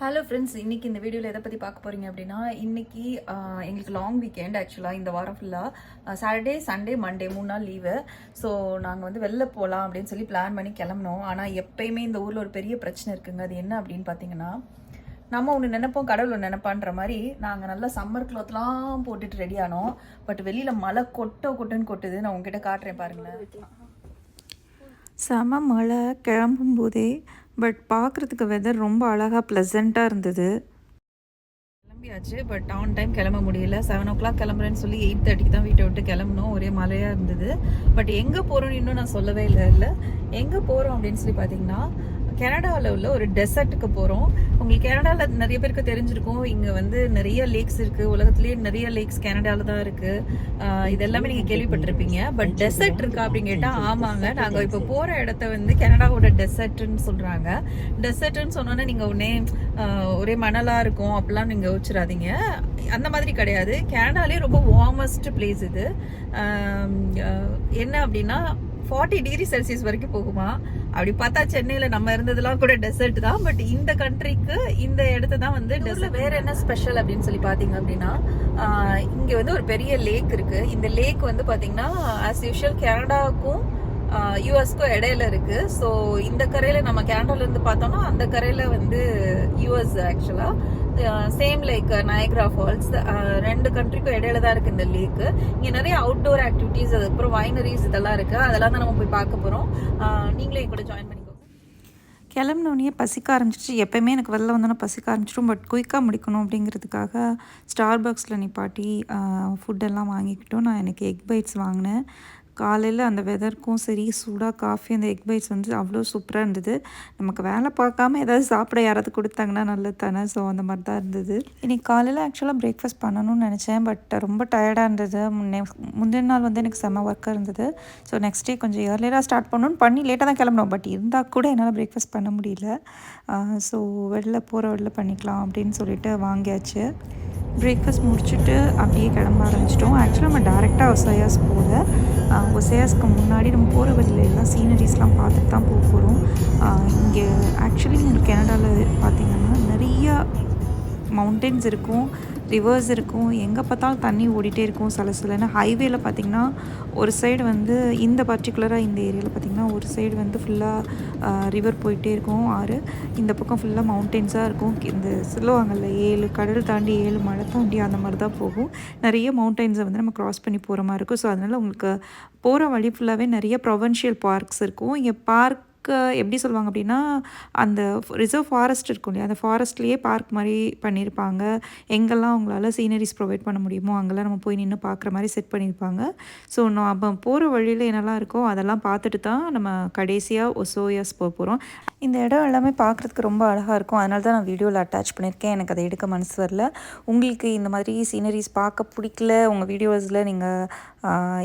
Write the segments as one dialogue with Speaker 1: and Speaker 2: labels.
Speaker 1: Hello friends, இன்னைக்கு இந்த வீடியோவில் எதை பற்றி பார்க்க போகிறீங்க அப்படின்னா, இன்னைக்கு எங்களுக்கு லாங் வீக்கெண்ட். ஆக்சுவலாக இந்த வாரம் ஃபுல்லாக சாட்டர்டே சண்டே மண்டே 3 நாள் லீவு. ஸோ நாங்கள் வந்து வெளில போகலாம் அப்படின்னு சொல்லி பிளான் பண்ணி கிளம்பினோம். ஆனால் எப்பயுமே இந்த ஊரில் ஒரு பெரிய பிரச்சனை இருக்குங்க. அது என்ன அப்படின்னு பார்த்தீங்கன்னா, நம்ம ஒன்று நினைப்போம், கடவுள் ஒன்று நினைப்பான்ற மாதிரி நாங்கள் நல்லா சம்மர் க்ளாத்லாம் போட்டுட்டு ரெடி ஆனோம். பட் வெளியில் மழை கொட்டுன்னு கொட்டுது. நான் உங்ககிட்ட காட்டுறேன் பாருங்களேன்.
Speaker 2: செம மழை கிளம்பும் போதே. பட் பார்க்குறதுக்கு வெதர் ரொம்ப அழகாக ப்ளசண்ட்டாக இருந்தது.
Speaker 1: கிளம்பியாச்சு, பட் ஆன் டைம் கிளம்ப முடியல. 7 o'clock கிளம்புறேன்னு சொல்லி 8:30 தான் வீட்டை விட்டு கிளம்பணும். ஒரே மழையாக இருந்தது. பட் எங்கே போகிறோன்னு இன்னும் நான் சொல்லவே இல்லை. எங்கே போகிறோம் அப்படின்னு சொல்லி பார்த்தீங்கன்னா, கனடாவில் உள்ள ஒரு டெசர்ட்டுக்கு போகிறோம். உங்களுக்கு கனடாவில் நிறைய பேருக்கு தெரிஞ்சிருக்கும், இங்கே வந்து நிறைய லேக்ஸ் இருக்குது. உலகத்துலேயே நிறைய லேக்ஸ் கனடாவில் தான் இருக்குது. இதெல்லாமே நீங்கள் கேள்விப்பட்டிருப்பீங்க. பட் டெசர்ட் இருக்கா அப்படின்னு கேட்டால் ஆமாங்க. நாங்கள் இப்போ போகிற இடத்த வந்து கனடாவோட டெசர்ட்னு சொல்கிறாங்க. டெசர்ட்னு சொன்னோன்னே நீங்கள் ஒரே மணலாக இருக்கும் அப்படிலாம் நீங்கள் யோசிச்சிடாதீங்க. அந்த மாதிரி கிடையாது. கனடாலே ரொம்ப வார்மஸ்ட் பிளேஸ் இது. என்ன அப்படின்னா 40 டிகிரி செல்சியஸ் வரைக்கும் போகுமா. அப்படி பார்த்தா சென்னையில் நம்ம இருந்ததுலாம் கூட டெசர்ட் தான். பட் இந்த கண்ட்ரிக்கு இந்த இடத்த தான் வந்து டெசர்ட். வேற என்ன ஸ்பெஷல் அப்படின்னு சொல்லி பார்த்தீங்க அப்படின்னா, இங்கே வந்து ஒரு பெரிய லேக் இருக்கு. இந்த லேக் வந்து பார்த்தீங்கன்னா ஆஸ் யூஷுவல் கனடாவுக்கும் யூஎஸ்க்கும் இடையில இருக்கு. ஸோ இந்த கரையில் நம்ம கனடாலேருந்து பார்த்தோம்னா அந்த கரையில் வந்து யூஎஸ். ஆக்சுவலாக சேம் லைக் நயக்ரா ஃபால்ஸ். 2 கண்ட்ரிக்கும் இடையில தான் இருக்கு இந்த லேக்கு. இங்கே நிறைய அவுட்டோர் ஆக்டிவிட்டீஸ், அதுக்கப்புறம் வைனரிஸ் இதெல்லாம் இருக்கு. அதெல்லாம் தான் நம்ம போய் பார்க்க போகிறோம். நீங்களே என் கூட ஜாயின் பண்ணிக்கோங்க.
Speaker 2: கிளம்பினோடனே பசிக்க ஆரம்பிச்சிச்சு. எப்போயுமே எனக்கு வெளில வந்தோன்னா பசிக்க ஆரம்பிச்சிடும். பட் குயிக்காக முடிக்கணும் அப்படிங்கிறதுக்காக ஸ்டார்பக்ஸில் நிப்பாட்டி ஃபுட்டெல்லாம் வாங்கிக்கிட்டோம். நான் எனக்கு எக் பைட்ஸ் வாங்கினேன். காலையில் அந்த வெதருக்கும் சரி, சூடாக காஃபி, அந்த எக் பைட்ஸ் வந்து அவ்வளோ சூப்பராக இருந்தது. நமக்கு வேலை பார்க்காம ஏதாவது சாப்பிட யாராவது கொடுத்தாங்கன்னா நல்லது தானே. ஸோ அந்த மாதிரி தான் இருந்தது. இன்றைக்கி காலையில் ஆக்சுவலாக பிரேக்ஃபாஸ்ட் பண்ணணும்னு நினச்சேன். பட் ரொம்ப டயர்டாக இருந்தது. முந்தின நாள் வந்து எனக்கு செம்ம ஒர்க்காக இருந்தது. ஸோ நெக்ஸ்ட் டே கொஞ்சம் ஏர்லியராக ஸ்டார்ட் பண்ணி லேட்டாக தான் கிளம்பணும். பட் இருந்தால் கூட என்னால் பிரேக்ஃபாஸ்ட் பண்ண முடியல. ஸோ வெளில பண்ணிக்கலாம் அப்படின்னு சொல்லிட்டு வாங்கியாச்சு. பிரேக்ஃபாஸ்ட் முடிச்சுட்டு அப்படியே கிளம்ப ஆரம்பிச்சிட்டோம். ஆக்சுவலாக நம்ம டேரெக்டாக ஒசையாஸ் போகல. ஒசையாஸ்க்கு முன்னாடி நம்ம போகிற வழியில் எல்லாம் சீனரிஸ்லாம் பார்த்துட்டு தான் போக போகிறோம். இங்கே ஆக்சுவலி உங்களுக்கு கனடாவில் பார்த்திங்கன்னா நிறையா மவுண்டன்ஸ் இருக்கும், ரிவர்ஸ் இருக்கும். எங்கே பார்த்தாலும் தண்ணி ஓடிட்டே இருக்கும் சிலன்னு. ஹைவேல பார்த்திங்கன்னா ஒரு சைடு வந்து இந்த பர்டிகுலராக இந்த ஏரியாவில் பார்த்திங்கன்னா ஒரு சைடு வந்து ஃபுல்லாக ரிவர் போயிட்டே இருக்கும், ஆறு. இந்த பக்கம் ஃபுல்லாக மவுண்டென்ஸாக இருக்கும். இந்த சொல்லுவாங்கள்ல 7 கடல் தாண்டி 7 மலை தாண்டி அந்த மாதிரி தான் போகும். நிறைய மவுண்டென்ஸை வந்து நம்ம க்ராஸ் பண்ணி போகிற மாதிரி இருக்கும். ஸோ அதனால் உங்களுக்கு போகிற வழி ஃபுல்லாகவே நிறைய ப்ரொவென்ஷியல் பார்க்ஸ் இருக்கும். இங்கே பார்க் எப்படி சொல்லுவாங்க அப்படின்னா, அந்த ரிசர்வ் ஃபாரஸ்ட் இருக்கும் இல்லையா, அந்த ஃபாரஸ்ட்லேயே பார்க் மாதிரி பண்ணியிருப்பாங்க. எங்கெல்லாம் அவங்களால சீனரிஸ் ப்ரொவைட் பண்ண முடியுமோ அங்கெல்லாம் நம்ம போய் நின்று பார்க்குற மாதிரி செட் பண்ணியிருப்பாங்க. ஸோ நம்ம போகிற வழியில் என்னெல்லாம் இருக்கோ அதெல்லாம் பார்த்துட்டு தான் நம்ம கடைசியாக ஒசோயாஸ் போக போகிறோம். இந்த இடம் எல்லாமே பார்க்குறதுக்கு ரொம்ப அழகாக இருக்கும். அதனால தான் நான் வீடியோவில் அட்டாச் பண்ணியிருக்கேன். எனக்கு அதை எடுக்க மனசு வரல. உங்களுக்கு இந்த மாதிரி சீனரிஸ் பார்க்க பிடிக்கல, உங்கள் வீடியோஸில் நீங்கள்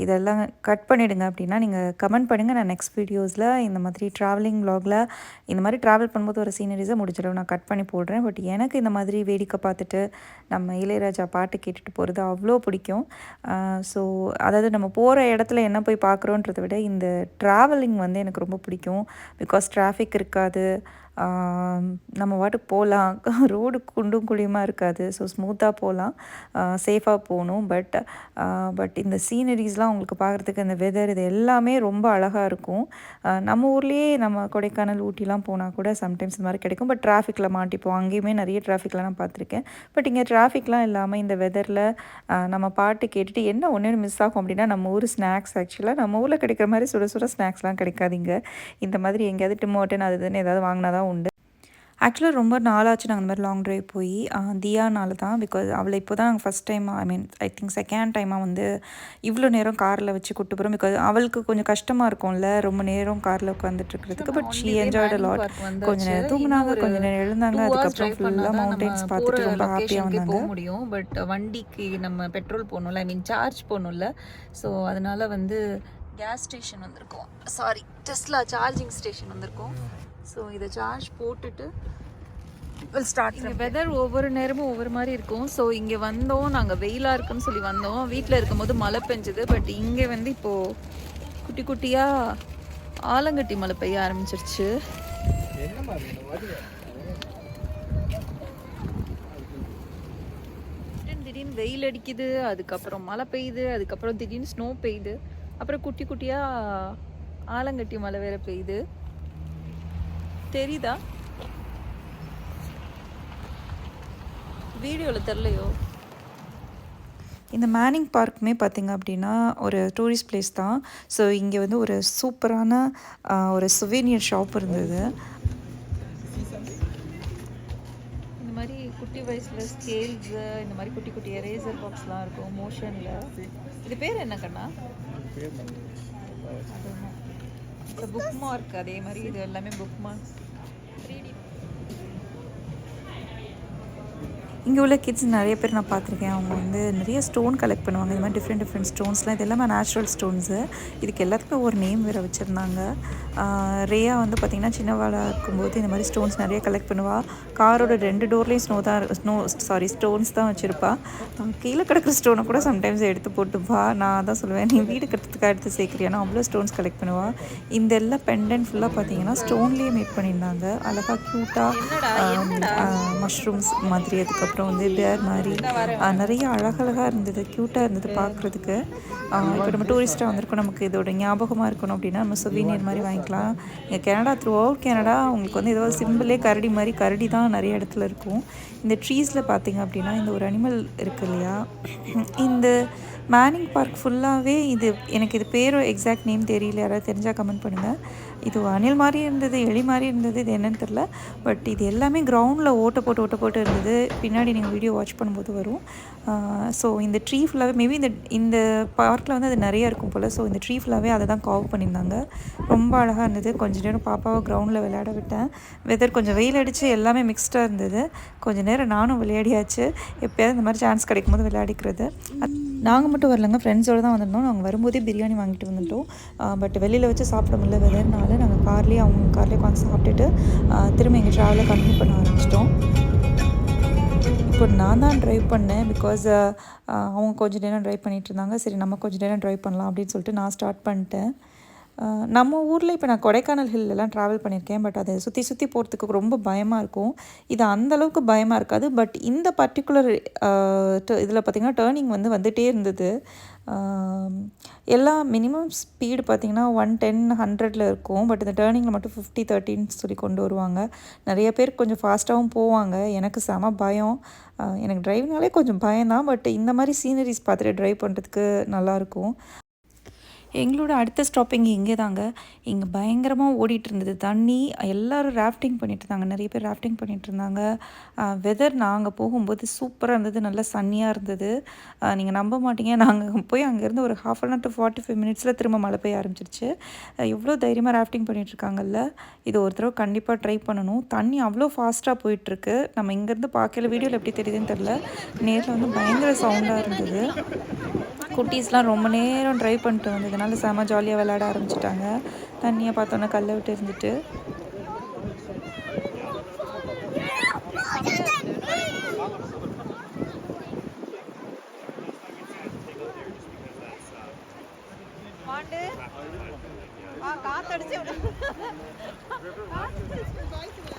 Speaker 2: இதெல்லாம் கட் பண்ணிவிடுங்க அப்படின்னா நீங்கள் கமெண்ட் பண்ணுங்கள். நான் நெக்ஸ்ட் வீடியோஸில் இந்த மாதிரி ட்ராவலிங் வ்ளாகில் இந்த மாதிரி ட்ராவல் பண்ணும்போது ஒரு சீனரிஸை முடிச்சிடும் நான் கட் பண்ணி போடுறேன். பட் எனக்கு இந்த மாதிரி வேடிக்கை பார்த்துட்டு நம்ம இளையராஜா பாட்டு கேட்டுட்டு போகிறது அவ்வளோ பிடிக்கும். ஸோ அதாவது நம்ம போகிற இடத்துல என்ன போய் பார்க்குறோன்றதை விட இந்த ட்ராவலிங் வந்து எனக்கு ரொம்ப பிடிக்கும். பிகாஸ் டிராஃபிக் இருக்காது, நம்ம வாட்டுக்கு போகலாம், ரோடு குண்டும் குழியுமாக இருக்காது. ஸோ ஸ்மூத்தாக போகலாம், சேஃபாக போகணும். பட் இந்த சீனரிஸ்லாம் உங்களுக்கு பார்க்குறதுக்கு இந்த வெதர் இது எல்லாமே ரொம்ப அழகாக இருக்கும். நம்ம ஊர்லேயே நம்ம கொடைக்கானல் ஊட்டிலாம் போனால் கூட சம்டைம்ஸ் இந்த மாதிரி கிடைக்கும். பட் டிராஃபிக்கில் மாட்டிப்போம். அங்கேயுமே நிறைய டிராஃபிக்லாம் நான் பார்த்துருக்கேன். பட் இங்கே டிராஃபிக்லாம் இல்லாமல் இந்த வெதரில் நம்ம பாட்டு கேட்டுட்டு என்ன ஒன்று மிஸ் ஆகும் அப்படின்னா, நம்ம ஊர் ஸ்நாக்ஸ். ஆக்சுவலாக நம்ம ஊரில் கிடைக்கிற மாதிரி சுட சுட ஸ்நாக்ஸ்லாம் கிடைக்காதீங்க. இந்த மாதிரி எங்கேயாவது டிமோட்டன் அது இதுன்னு ஏதாவது வாங்கினா தான் உண்டு. ஆக்சுவலாக ரொம்ப நாளாச்சு நாங்கள் இந்த மாதிரி லாங் ட்ரைவ் போய். தியானால தான். பிகாஸ் அவளை இப்போ தான் நாங்கள் ஃபஸ்ட் டைமாக, ஐ திங்க் செகண்ட் டைமாக வந்து இவ்வளோ நேரம் காரில் வச்சு கூப்பிட்டு போகிறோம். பிகாஸ் அவளுக்கு கொஞ்சம் கஷ்டமாக இருக்கும்ல ரொம்ப நேரம் காரில் உட்காந்துட்டு இருக்கிறதுக்கு. But she enjoyed a lot. கொஞ்சம் நேரம் தூங்கினாங்க, கொஞ்சம் நேரம் எழுந்தாங்க. அதுக்கப்புறம் ஃபுல்லாக மவுண்டன்ஸ் பார்த்துட்டு ரொம்ப ஹாப்பியாக வந்தாங்க.
Speaker 1: போக முடியும். பட் வண்டிக்கு நம்ம பெட்ரோல் போகணும்ல, சார்ஜ் போகணும்ல. ஸோ அதனால் வந்து கேஸ் ஸ்டேஷன் வந்திருக்கோம். சாரி, டெஸ்லா சார்ஜிங் ஸ்டேஷன் வந்திருக்கோம். ஸோ இதை சார்ஜ் போட்டுட்டு இங்கே வெதர் ஒவ்வொரு நேரமும் ஒவ்வொரு மாதிரி இருக்கும். ஸோ இங்கே வந்தோம், நாங்கள் வெயிலாக இருக்குன்னு சொல்லி வந்தோம். வீட்டில் இருக்கும்போது மழை பெஞ்சுது. பட் இங்கே வந்து இப்போது குட்டி குட்டியாக ஆலங்கட்டி மழை பெய்ய ஆரம்பிச்சிருச்சு. திடீர்னு வெயில் அடிக்குது, அதுக்கப்புறம் மழை பெய்யுது, அதுக்கப்புறம் திடீர்னு ஸ்னோ பெய்யுது, அப்புறம் குட்டி குட்டியாக ஆலங்கட்டி மழை வேற பெய்யுது. தெரியுதா? வீடியோவில் தெரிலையோ?
Speaker 2: இந்த மேனிங் பார்க்குமே பார்த்திங்க அப்படின்னா ஒரு டூரிஸ்ட் பிளேஸ் தான். ஸோ இங்கே வந்து ஒரு சூப்பரான ஒரு சுவீனியர் ஷாப் இருந்தது.
Speaker 1: இந்த மாதிரி குட்டி வயசில் ஸ்கேல்ஸு, இந்த மாதிரி குட்டி குட்டி எரேசர் பாக்ஸ்லாம் இருக்கும் மோஷனில். இது பேர் என்ன கண்ணா? இப்போ புக் மார்க், அதே மாதிரி இது எல்லாமே புக் மார்க். 3D.
Speaker 2: இங்கே உள்ள கிட்ஸ் நிறைய பேர் நான் பார்த்துருக்கேன். அவங்க வந்து நிறைய ஸ்டோன் கலெக்ட் பண்ணுவாங்க. இந்த மாதிரி டிஃப்ரெண்ட் ஸ்டோன்ஸ்லாம். இது எல்லாமே நேச்சுரல் ஸ்டோன்ஸு. இதுக்கு எல்லாத்துக்கும் ஒரு நேம் வேறு வச்சுருந்தாங்க. ரேயா வந்து பார்த்திங்கன்னா சின்னவாளாக இருக்கும்போது இந்த மாதிரி ஸ்டோன்ஸ் நிறைய கலெக்ட் பண்ணுவாள். காரோட 2 டோர்லேயும் ஸ்டோன்ஸ் தான் வச்சுருப்பா. கீழே கிடக்கிற ஸ்டோனை கூட சம்டைம்ஸ் எடுத்து போட்டுப்பா. நான் தான் சொல்லுவேன், நீ வீடு கட்டுறதுக்காக எடுத்து சேர்க்குறியானா அவ்வளோ ஸ்டோன்ஸ் கலெக்ட் பண்ணுவாள். இந்த எல்லா பெண்டன்ட் ஃபுல்லாக பார்த்திங்கன்னா ஸ்டோன்லேயே மேக் பண்ணியிருந்தாங்க. அழகாக க்யூட்டாக மஷ்ரூம்ஸ் மாதிரி, அதுக்கப்புறம் வந்து பேர் மாதிரி நிறைய அழகழகாக இருந்தது, க்யூட்டாக இருந்தது பார்க்குறதுக்கு. இப்போ நம்ம டூரிஸ்ட்டாக வந்திருக்கோம், நமக்கு இதோட ஞாபகமாக இருக்கணும் அப்படின்னா நம்ம சுவீனியர் மாதிரி வாங்கிக்கலாம். இங்கே கனடா, த்ரூ அவுட் கனடா உங்களுக்கு வந்து ஏதோ சிம்பிளே கரடி தான் நிறைய இடத்துல இருக்கும். இந்த ட்ரீஸில் பார்த்திங்க அப்படின்னா இந்த ஒரு அனிமல் இருக்குது இல்லையா, இந்த மேனிங் பார்க் ஃபுல்லாகவே இது எனக்கு இது பேர் எக்ஸாக்ட் நேம் தெரியல, யாராவது தெரிஞ்சால் கமெண்ட் பண்ணுங்கள். இது அணில் மாதிரி இருந்தது, எலி மாதிரி இருந்தது, இது என்னன்னு தெரில. பட் இது எல்லாமே கிரவுண்டில் ஓட்ட போட்டு இருந்தது. பின்னாடி நீங்கள் வீடியோ வாட்ச் பண்ணும்போது வரும். ஸோ இந்த ட்ரீ ஃபுல்லாகவே மேபி இந்த பார்க்கில் வந்து அது நிறையா இருக்கும் போல். ஸோ இந்த ட்ரீ ஃபுல்லாகவே அதை தான் கவர் பண்ணியிருந்தாங்க. ரொம்ப அழகாக இருந்தது. கொஞ்சம் நேரம் பாப்பாவை கிரவுண்டில் விளையாட விட்டேன். வெதர் கொஞ்சம் வெயில் அடித்து எல்லாமே மிக்ஸ்டாக இருந்தது. கொஞ்சம் நேரம் நானும் விளையாடியாச்சு. எப்போயாவது இந்த மாதிரி சான்ஸ் கிடைக்கும் போது விளையாடிக்கிறது. நாங்கள் மட்டும் வரலங்க, ஃப்ரெண்ட்ஸோடு தான் வந்திருந்தோம். நாங்கள் வரும்போதே பிரியாணி வாங்கிட்டு வந்துட்டோம். பட் வெளியில் வச்சு சாப்பிட முடியல வெதர்னால. நாங்கள் அவங்க கார்லேயே உட்காந்து சாப்பிட்டுட்டு திரும்ப எங்கள் ட்ராவலை கண்டினியூ பண்ண ஆரம்பிச்சிட்டோம். இப்போ நான் தான் ட்ரைவ் பண்ணேன். பிகாஸ் அவங்க கொஞ்சம் நேரம் ட்ரைவ் பண்ணிகிட்டு இருந்தாங்க. சரி நம்ம கொஞ்சம் நேரம் ட்ரைவ் பண்ணலாம் அப்படின்னு சொல்லிட்டு நான் ஸ்டார்ட் பண்ணிட்டேன். நம்ம ஊரில் இப்போ நான் கொடைக்கானல் ஹில்லெலாம் ட்ராவல் பண்ணியிருக்கேன். பட் அதை சுற்றி போகிறதுக்கு ரொம்ப பயமாக இருக்கும். இது அந்தளவுக்கு பயமாக இருக்காது. பட் இந்த பர்டிகுலர் இதில் பார்த்திங்கன்னா டேர்னிங் வந்துகிட்டே இருந்தது. எல்லாம் மினிமம் ஸ்பீடு பார்த்திங்கன்னா 110, 100 இருக்கும். பட் இந்த டேர்னிங்கில் மட்டும் 50, 30 சொல்லி கொண்டு வருவாங்க. நிறைய பேர் கொஞ்சம் ஃபாஸ்ட்டாகவும் போவாங்க. எனக்கு செம பயம். எனக்கு ட்ரைவ்னாலே கொஞ்சம் பயம்தான். பட் இந்த மாதிரி சீனரிஸ் பார்த்துட்டு ட்ரைவ் பண்ணுறதுக்கு நல்லாயிருக்கும். எங்களோட அடுத்த ஸ்டாப்பிங் இங்கே தாங்க. இங்கே பயங்கரமாக ஓடிட்டு இருந்தது தண்ணி. எல்லோரும் ராஃப்டிங் பண்ணிகிட்டு இருந்தாங்க. நிறைய பேர் ராஃப்டிங் பண்ணிகிட்டு இருந்தாங்க. வெதர் நாங்கள் போகும்போது சூப்பராக இருந்தது, நல்லா சன்னியாக இருந்தது. நீங்கள் நம்ப மாட்டீங்க, நாங்கள் போய் அங்கேருந்து ஒரு 1/2 hour to 45 minutes திரும்ப மழை பெய்ய ஆரம்பிச்சிருச்சு. எவ்வளோ தைரியமாக ராஃப்டிங் பண்ணிகிட்ருக்காங்கல்ல. இது ஒரு தடவை கண்டிப்பாக ட்ரை பண்ணணும். தண்ணி அவ்வளோ ஃபாஸ்ட்டாக போயிட்டுருக்கு. நம்ம இங்கேருந்து பார்க்கல, வீடியோவில் எப்படி தெரியுதுன்னு தெரில. நேரில் வந்து பயங்கர சவுண்டாக இருந்தது. குட்டீஸ்லாம் ரொம்ப நேரம் ட்ரைவ் பண்ணிட்டு வந்ததுனால செம ஜாலியாக விளையாட ஆரம்பிச்சிட்டாங்க. தண்ணியை பார்த்தோன்னா கல்லை விட்டு இருந்துட்டு.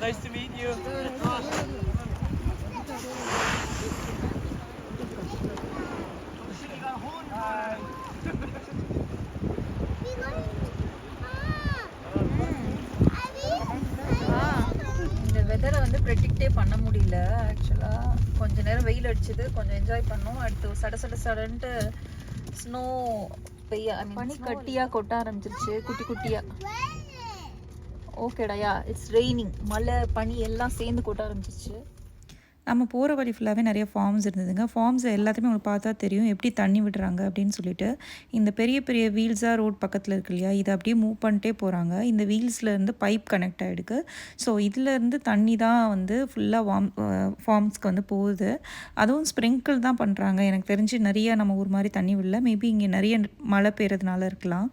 Speaker 3: Nice to meet you.
Speaker 1: இந்த வெதரை வந்து ப்ரெடிக்டே பண்ண முடியல. ஆக்சுவலாக கொஞ்சம் நேரம் வெயில் அடிச்சது, கொஞ்சம் என்ஜாய் பண்ணோம். அடுத்து சடன்ட்டு ஸ்னோ பனி கட்டியாக கொட்ட ஆரம்பிச்சிருச்சு, குட்டி குட்டியாக. ஓகேடாயா, இட்ஸ் ரெய்னிங். மழை பனி எல்லாம் சேர்ந்து கொட்ட ஆரம்பிச்சிருச்சு.
Speaker 2: நம்ம போகிற வழி ஃபுல்லாகவே நிறைய ஃபார்ம்ஸ் இருந்ததுங்க. ஃபார்ம்ஸ் எல்லாத்தையுமே உங்களுக்கு பார்த்தா தெரியும் எப்படி தண்ணி விடுறாங்க அப்படின்னு சொல்லிட்டு. இந்த பெரிய வீல்ஸாக ரோட் பக்கத்தில் இருக்கு இல்லையா, இதை அப்படியே மூவ் பண்ணிட்டே போகிறாங்க. இந்த வீல்ஸ்லேருந்து பைப் கனெக்ட் ஆகிடுக்கு. ஸோ இதிலேருந்து தண்ணி தான் வந்து ஃபுல்லாக ஃபார்ம்ஸ்க்கு வந்து போகுது. அதுவும் ஸ்ப்ரிங்கிள் தான் பண்ணுறாங்க. எனக்கு தெரிஞ்சு நிறைய நம்ம ஊர் மாதிரி தண்ணி விடல. மேபி இங்கே நிறைய மழை பெய்யறதுனால இருக்கலாம்.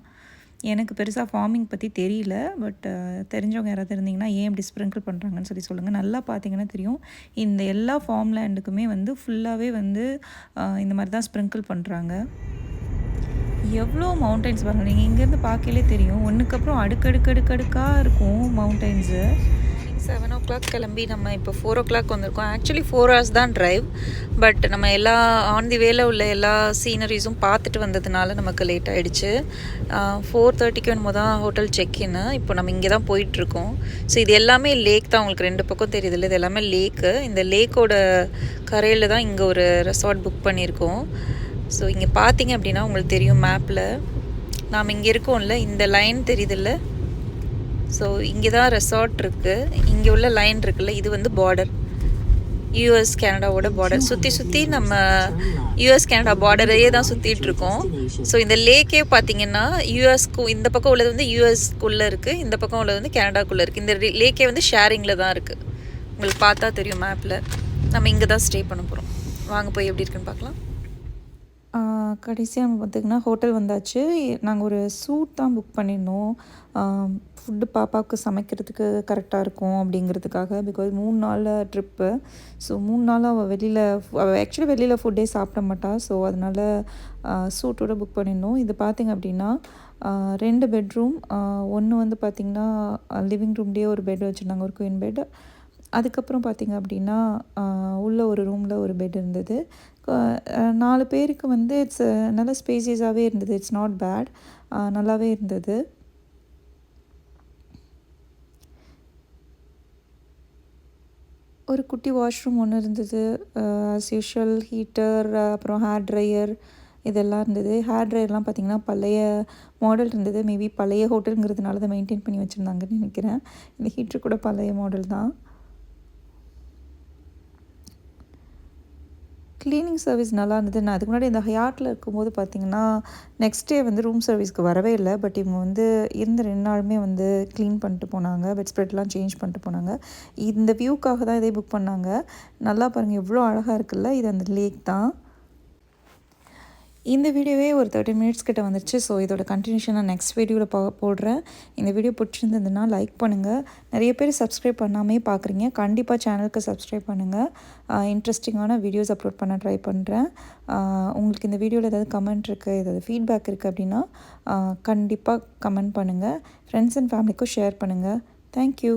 Speaker 2: எனக்கு பெருசாக ஃபார்மிங் பற்றி தெரியல. பட் தெரிஞ்சவங்க யாராவது இருந்தீங்கன்னா ஏன் இப்படி ஸ்ப்ரிங்கிள் பண்ணுறாங்கன்னு சொல்லுங்கள். நல்லா பார்த்தீங்கன்னா தெரியும், இந்த எல்லா ஃபார்ம் லேண்டுக்குமே வந்து ஃபுல்லாகவே வந்து இந்த மாதிரி தான் ஸ்ப்ரிங்கிள் பண்ணுறாங்க. எவ்வளோ மவுண்டன்ஸ் பாருங்கள், நீங்கள் இங்கேருந்து பார்க்கலே தெரியும். ஒன்றுக்கப்புறம் அடுக்கடுக்காக இருக்கும் மவுண்டன்ஸு. 7 o'clock கிளம்பி நம்ம இப்போ 4 o'clock வந்திருக்கோம். ஆக்சுவலி 4 hours தான் ட்ரைவ். பட் நம்ம எல்லா ஆன் தி வேல உள்ள எல்லா சீனரிஸும் பார்த்துட்டு வந்ததுனால நமக்கு லேட் ஆகிடுச்சு. 4:30க்கு என்னமோ தான் ஹோட்டல் செக்இன்னு. இப்போ நம்ம இங்கே தான் போயிட்டுருக்கோம். ஸோ இது எல்லாமே லேக் தான், உங்களுக்கு 2 பக்கம் தெரியுதுல்ல, இது எல்லாமே லேக்கு. இந்த லேக்கோட கரையில் தான் இங்கே ஒரு ரெசார்ட் புக் பண்ணியிருக்கோம். ஸோ இங்கே பார்த்தீங்க அப்படின்னா உங்களுக்கு தெரியும் மேப்பில் நாம் இங்கே இருக்கோம்ல, இந்த லைன் தெரியுதுல்ல. ஸோ இங்கே தான் ரெசார்ட் இருக்குது. இங்கே உள்ள லைன் இருக்குல்ல, இது வந்து பார்டர், யூஎஸ் கனடாவோட பார்டர். சுற்றி நம்ம யூஎஸ் கனடா பார்டரையே தான் சுற்றிட்டுருக்கோம். ஸோ இந்த லேக்கே பார்த்தீங்கன்னா யூஎஸ்க்கு இந்த பக்கம் உள்ளது வந்து யூஎஸ்க்குள்ளே இருக்குது, இந்த பக்கம் உள்ளது வந்து கனடாக்குள்ளே இருக்குது. இந்த லேக்கே வந்து ஷேரிங்கில் தான் இருக்குது. உங்களுக்கு பார்த்தா தெரியும் மேப்பில். நம்ம இங்கே தான் ஸ்டே பண்ண போகிறோம். வாங்க போய் எப்படி இருக்குன்னு பார்க்கலாம். கடைசியாக நம்ம பார்த்திங்கன்னா ஹோட்டல் வந்தாச்சு. நாங்கள் ஒரு சூட் தான் புக் பண்ணியிருந்தோம். ஃபுட்டு பாப்பாவுக்கு சமைக்கிறதுக்கு கரெக்டாக இருக்கும் அப்படிங்கிறதுக்காக. பிகாஸ் 3 நாள் ட்ரிப்பு. ஸோ 3 நாள் அவள் ஆக்சுவலி வெளியில் ஃபுட்டே சாப்பிட மாட்டாள். ஸோ அதனால் சூட்டோட புக் பண்ணியிருந்தோம். இது பார்த்திங்க அப்படின்னா 2 பெட்ரூம். ஒன்று வந்து பார்த்திங்கன்னா லிவிங் ரூம்லேயே ஒரு பெட் வச்சுருந்தாங்க, ஒரு குயின் பெட். அதுக்கப்புறம் பார்த்திங்க அப்படின்னா உள்ள ஒரு ரூமில் ஒரு பெட் இருந்தது. 4 பேருக்கு வந்து இட்ஸ் நல்ல ஸ்பேசியஸாகவே இருந்தது. இட்ஸ் நாட் பேட், நல்லாவே இருந்தது. ஒரு குட்டி வாஷ்ரூம் ஒன்று இருந்தது. ஆஸ் யூஷுவல் ஹீட்டர், அப்புறம் ஹேர் ட்ரையர் இதெல்லாம் இருந்தது. ஹேர் ட்ரையர்லாம் பார்த்திங்கன்னா பழைய மாடல் இருந்தது. மேபி பழைய ஹோட்டலுங்கிறதுனால அதை மெயின்டைன் பண்ணி வச்சுருந்தாங்கன்னு நினைக்கிறேன். இந்த ஹீட்ரு கூட பழைய மாடல் தான். க்ளீனிங் சர்வீஸ் நல்லா இருந்தது. நான் அதுக்கு முன்னாடி இந்த ஹயாட்டில் இருக்கும்போது பார்த்திங்கன்னா நெக்ஸ்ட் டே வந்து ரூம் சர்வீஸ்க்கு வரவே இல்லை. பட் இவங்க வந்து இருந்த 2 நாளுமே வந்து க்ளீன் பண்ணிட்டு போனாங்க. பெட் ஸ்ப்ரெட்லாம் சேஞ்ச் பண்ணிட்டு போனாங்க. இந்த வியூக்காக தான் இதே புக் பண்ணாங்க. நல்லா பாருங்கள், எவ்வளோ அழகாக இருக்குல்ல. இது அந்த லேக் தான். இந்த வீடியோவே ஒரு 13 minutes கிட்ட வந்துருச்சு. ஸோ இதோட கண்டினியூஷன் நான் நெக்ஸ்ட் வீடியோவில் போடுறேன். இந்த வீடியோ பிடிச்சிருந்ததுன்னா லைக் பண்ணுங்கள். நிறைய பேர் சப்ஸ்கிரைப் பண்ணாமே பார்க்குறீங்க. கண்டிப்பாக சேனலுக்கு சப்ஸ்கிரைப் பண்ணுங்கள். இன்ட்ரெஸ்டிங்கான வீடியோஸ் அப்லோட் பண்ண ட்ரை பண்ணுறேன். உங்களுக்கு இந்த வீடியோவில் ஏதாவது கமெண்ட் இருக்குது, ஏதாவது ஃபீட்பேக் இருக்குது அப்படின்னா கண்டிப்பாக கமெண்ட் பண்ணுங்கள். ஃப்ரெண்ட்ஸ் அண்ட் ஃபேமிலிக்கும் ஷேர் பண்ணுங்கள். தேங்க்யூ.